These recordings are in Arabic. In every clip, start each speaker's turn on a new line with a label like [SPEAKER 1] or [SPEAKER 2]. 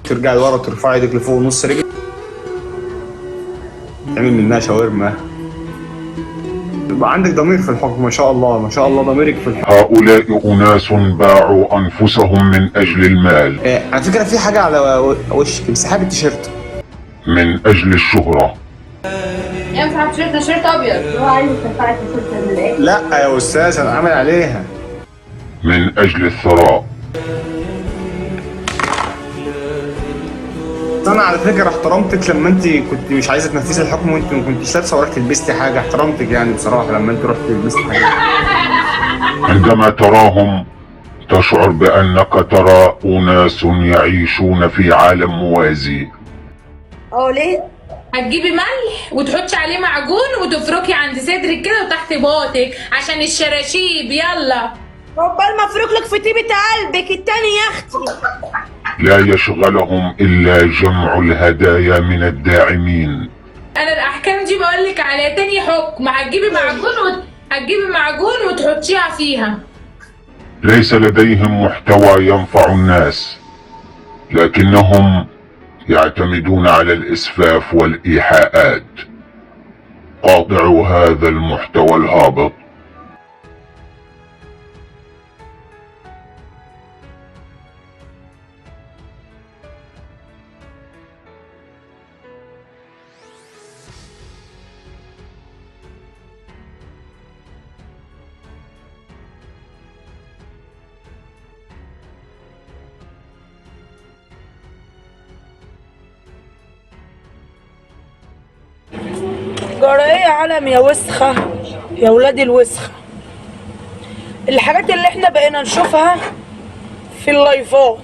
[SPEAKER 1] ترجع لورا وترفع ايدك لفوق نص رجل تعمل منها شاورما. يبقى عندك ضمير في الحكم، ما شاء الله ما شاء الله ضميرك في الحكم.
[SPEAKER 2] هؤلاء أناس باعوا أنفسهم من أجل المال،
[SPEAKER 1] على فكره في حاجه على وشك، امسحها بالتيشيرت.
[SPEAKER 2] من أجل الشهرة.
[SPEAKER 3] ينفع تيشيرت ابيض؟ هو عايز يرفع التيشيرت من الاخر.
[SPEAKER 1] لا يا استاذ انا عامل عليها.
[SPEAKER 2] من أجل الثراء.
[SPEAKER 1] انا على فكره احترمتك لما انت كنت مش عايزه تنفذي الحكم وانت ما كنتش لابسه ورحت لبستي حاجه، احترمتك يعني بصراحه لما انت رحت لبستي حاجه.
[SPEAKER 2] عندما تراهم تشعر بأنك ترى أناس يعيشون في عالم موازي.
[SPEAKER 3] ليه؟
[SPEAKER 4] هتجيبي ملح وتحطي عليه معجون وتفركي عند صدرك كده وتحت باطك عشان الشراشيب. يلا
[SPEAKER 3] عقبال ما افرك لك في طيبة قلبك التاني يا اختي.
[SPEAKER 2] لا يشغلهم إلا جمع الهدايا من الداعمين.
[SPEAKER 4] انا الاحكام دي بقولك عليها تاني حكم. هتجيبي معجون وتحطيها فيها.
[SPEAKER 2] ليس لديهم محتوى ينفع الناس، لكنهم يعتمدون على الإسفاف والإيحاءات. قاطعوا هذا المحتوى الهابط.
[SPEAKER 5] جرى ايه يا عالم يا وسخة يا ولاد الوسخة؟ الحاجات اللي احنا بقينا نشوفها في اللايفات،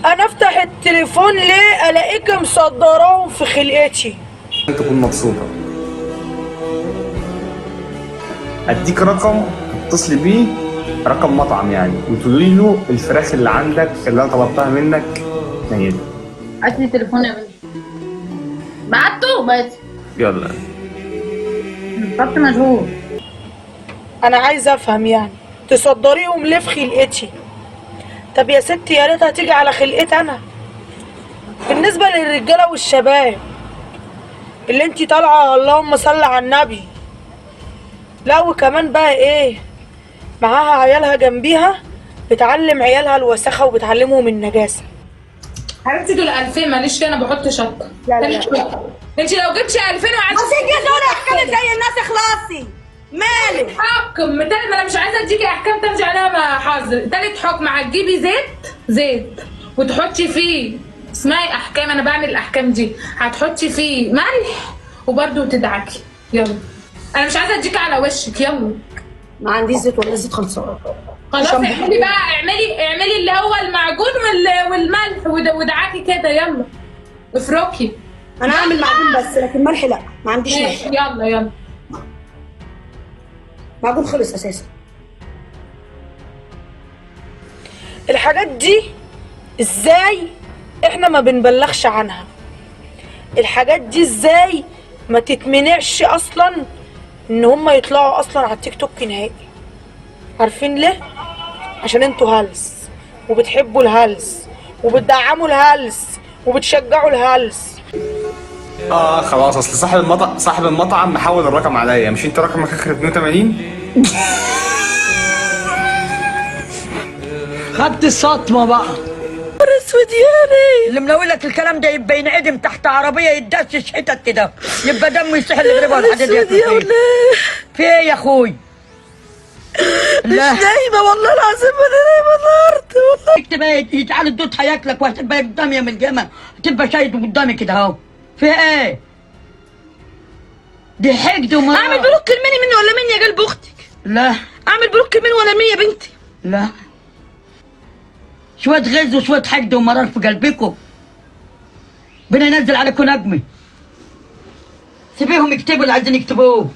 [SPEAKER 5] انا افتح التليفون ليه الاقيك مصدراهم في خلقتي.
[SPEAKER 1] انت تكون مبسوطه. اديك رقم تتصلي بيه، رقم مطعم يعني، وتقولي له الفراخ اللي عندك اللي انا طلبتها منك نيتها.
[SPEAKER 3] هات لي تليفون يا بنتي. بعته بس.
[SPEAKER 1] يلا
[SPEAKER 3] الخط مشغول.
[SPEAKER 5] انا عايزه افهم يعني تصدريهم ليه في خلقتي؟ طب يا ستي يا ريت هتيجي على خلقتي انا. بالنسبه للرجاله والشباب اللي انتي طالعه اللهم صل على النبي، لا وكمان بقى ايه معاها عيالها جنبيها بتعلم عيالها الوساخه وبتعلمهم النجاسه.
[SPEAKER 4] حبيبتي دول 2000 معلش انا بحط شطه.
[SPEAKER 5] لا
[SPEAKER 4] انت لو جبتي 2000 وعايزه
[SPEAKER 3] تيجي تقولي احكامي زي الناس اخلصي. مالك؟
[SPEAKER 4] حكم تالت، ما انا مش عايزه اديكي احكام تمشي عليها مع حظر. تالت حكم هتجيبي زيت وتحطي فيه، اسمعي احكام انا بعمل الاحكام دي، هتحطي فيه ملح وبرده تدعكي. يلا انا مش عايزه اديكي على وشك. يلا
[SPEAKER 3] ما عنديش زيت ولا زيت خلصان.
[SPEAKER 4] خلاص اعملي بقى، اعملي اللي هو المعجون والملح ودعاكي كده. يلا افركي.
[SPEAKER 3] انا هعمل معجون بس لكن ملح لا، ما عنديش ملح.
[SPEAKER 4] يلا
[SPEAKER 3] معجون خلص اساسا.
[SPEAKER 5] الحاجات دي ازاي احنا ما بنبلغش عنها؟ الحاجات دي ازاي ما تتمنعش اصلا ان هم يطلعوا اصلا على التيك توك نهائي؟ عارفين ليه؟ عشان انتوا هلس وبتحبوا الهلس وبتدعموا الهلس وبتشجعوا الهلس.
[SPEAKER 1] خلاص اصل صاحب المطعم محول الرقم عليا، مش انت رقمك اخر 82؟
[SPEAKER 6] خدت الصدمة بقى.
[SPEAKER 5] اسود يا
[SPEAKER 6] اللي مناول لك الكلام ده يبقى ينعدم تحت عربية يدشش حتت كده، يبقى دمه يسيح اللي ضربها الحديد يا
[SPEAKER 5] ولاد.
[SPEAKER 6] في ايه يا اخوي؟
[SPEAKER 5] مش نايمة والله العظيم، انا نايمة النهارده والله.
[SPEAKER 6] اكتب يتعال الدود هياكلك وهتبقى قدامي يا من الجمل، هتبقى شايد قدامي كده اهو. في ايه؟ دي حقد وما
[SPEAKER 5] اعمل بلوك مني ولا مني يا قلب اختك؟
[SPEAKER 6] لا
[SPEAKER 5] اعمل بلوك مني ولا مني يا بنتي؟
[SPEAKER 6] لا، شوية غز وشوية حقد ومرار في قلبكم. بنا ينزل عليكم نجمي. سيبيهم يكتبوا اللي عايزين يكتبوه.